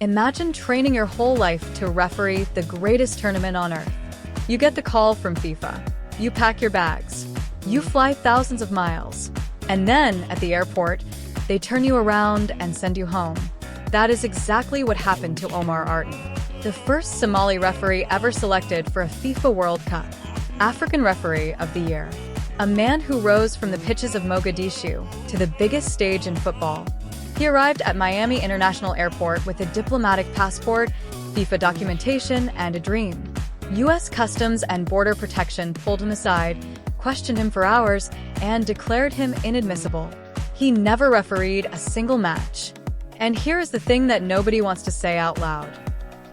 Imagine training your whole life to referee the greatest tournament on earth. You get the call from FIFA. You pack your bags. You fly thousands of miles. And then, at the airport, they turn you around and send you home. That is exactly what happened to Omar Artan, the first Somali referee ever selected for a FIFA World Cup. African Referee of the Year. A man who rose from the pitches of Mogadishu to the biggest stage in football. He arrived at Miami International Airport with a diplomatic passport, FIFA documentation, and a dream. U.S. Customs and Border Protection pulled him aside, questioned him for hours, and declared him inadmissible. He never refereed a single match. And here is the thing that nobody wants to say out loud.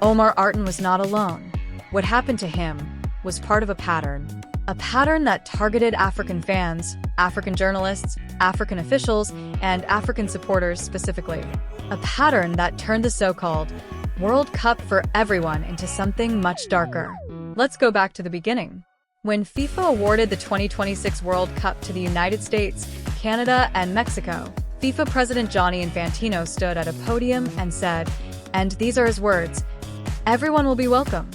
Omar Artan was not alone. What happened to him was part of a pattern that targeted African fans, African journalists, African officials, and African supporters specifically. A pattern that turned the so-called World Cup for everyone into something much darker. Let's go back to the beginning. When FIFA awarded the 2026 World Cup to the United States, Canada, and Mexico, FIFA President Gianni Infantino stood at a podium and said, and these are his words, "Everyone will be welcome."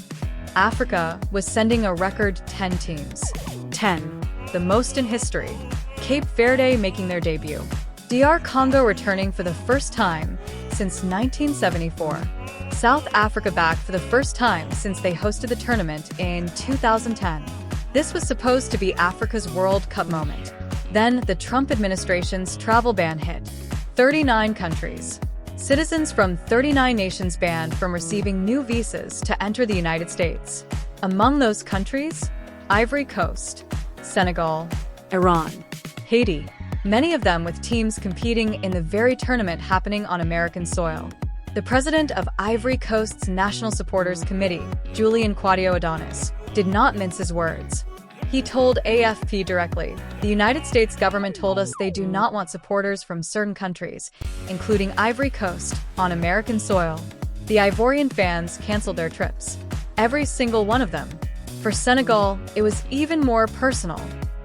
Africa was sending a record 10 teams. 10, the most in history. Cape Verde making their debut. DR Congo returning for the first time since 1974. South Africa back for the first time since they hosted the tournament in 2010. This was supposed to be Africa's World Cup moment. Then the Trump administration's travel ban hit. 39 countries. Citizens from 39 nations banned from receiving new visas to enter the United States. Among those countries, Ivory Coast, Senegal, Iran, Haiti, many of them with teams competing in the very tournament happening on American soil. The president of Ivory Coast's National Supporters Committee, Julian Quadio-Adonis, did not mince his words. He told AFP directly, "The United States government told us they do not want supporters from certain countries, including Ivory Coast, on American soil." The Ivorian fans canceled their trips. Every single one of them. For Senegal, it was even more personal.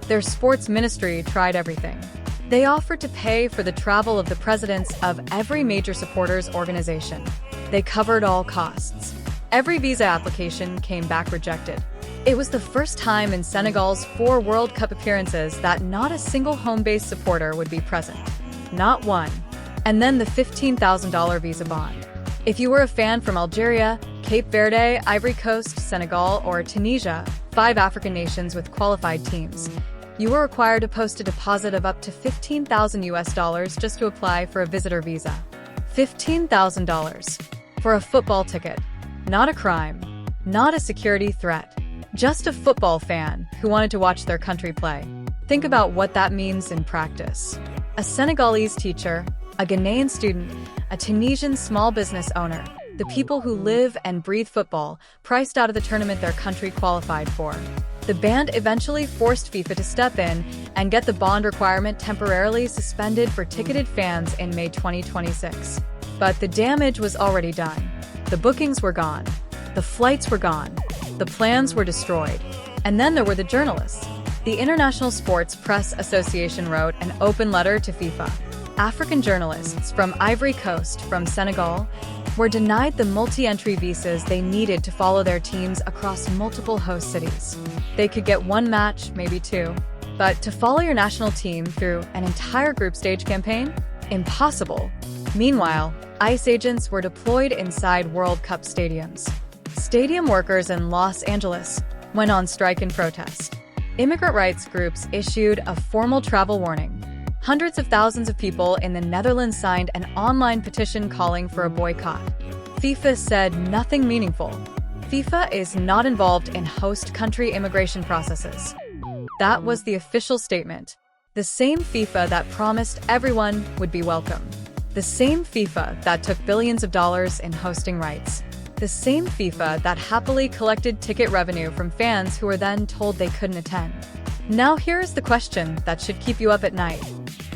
Their sports ministry tried everything. They offered to pay for the travel of the presidents of every major supporters organization. They covered all costs. Every visa application came back rejected. It was the first time in Senegal's 4 World Cup appearances that not a single home-based supporter would be present. Not one. And then the $15,000 visa bond. If you were a fan from Algeria, Cape Verde, Ivory Coast, Senegal, or Tunisia, 5 African nations with qualified teams, you were required to post a deposit of up to $15,000 just to apply for a visitor visa. $15,000 for a football ticket. Not a crime. Not a security threat. Just a football fan who wanted to watch their country play. Think about what that means in practice. A Senegalese teacher, a Ghanaian student, a Tunisian small business owner, the people who live and breathe football, priced out of the tournament their country qualified for. The ban eventually forced FIFA to step in and get the bond requirement temporarily suspended for ticketed fans in May 2026. But the damage was already done. The bookings were gone. The flights were gone. The plans were destroyed. And then there were the journalists. The International Sports Press Association wrote an open letter to FIFA. African journalists from Ivory Coast, from Senegal, were denied the multi-entry visas they needed to follow their teams across multiple host cities. They could get 1 match, maybe 2. But to follow your national team through an entire group stage campaign? Impossible. Meanwhile, ICE agents were deployed inside World Cup stadiums. Stadium workers in Los Angeles went on strike in protest. Immigrant rights groups issued a formal travel warning. Hundreds of thousands of people in the Netherlands signed an online petition calling for a boycott. FIFA said nothing meaningful. FIFA is not involved in host country immigration processes. That was the official statement. The same FIFA that promised everyone would be welcome. The same FIFA that took billions of dollars in hosting rights. The same FIFA that happily collected ticket revenue from fans who were then told they couldn't attend. Now here's the question that should keep you up at night.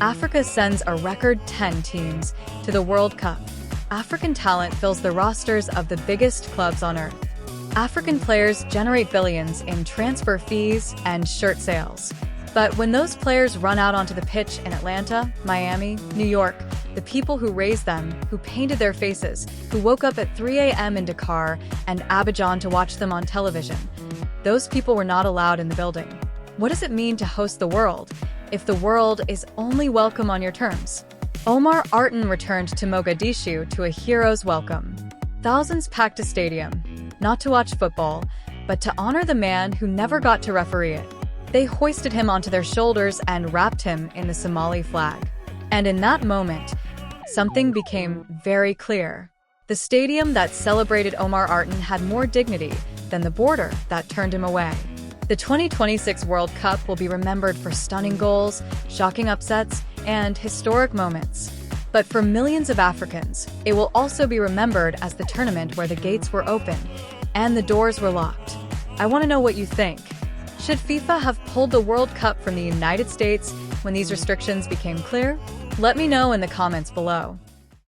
Africa sends a record 10 teams to the World Cup. African talent fills the rosters of the biggest clubs on earth. African players generate billions in transfer fees and shirt sales. But when those players run out onto the pitch in Atlanta, Miami, New York, The people who raised them, who painted their faces, who woke up at 3 a.m. in Dakar and Abidjan to watch them on television. Those people were not allowed in the building. What does it mean to host the world if the world is only welcome on your terms? Omar Artan returned to Mogadishu to a hero's welcome. Thousands packed a stadium, not to watch football, but to honor the man who never got to referee it. They hoisted him onto their shoulders and wrapped him in the Somali flag. And in that moment, something became very clear. The stadium that celebrated Omar Artan had more dignity than the border that turned him away. The 2026 World Cup will be remembered for stunning goals, shocking upsets, and historic moments. But for millions of Africans, it will also be remembered as the tournament where the gates were open and the doors were locked. I want to know what you think. Should FIFA have pulled the World Cup from the United States when these restrictions became clear? Let me know in the comments below.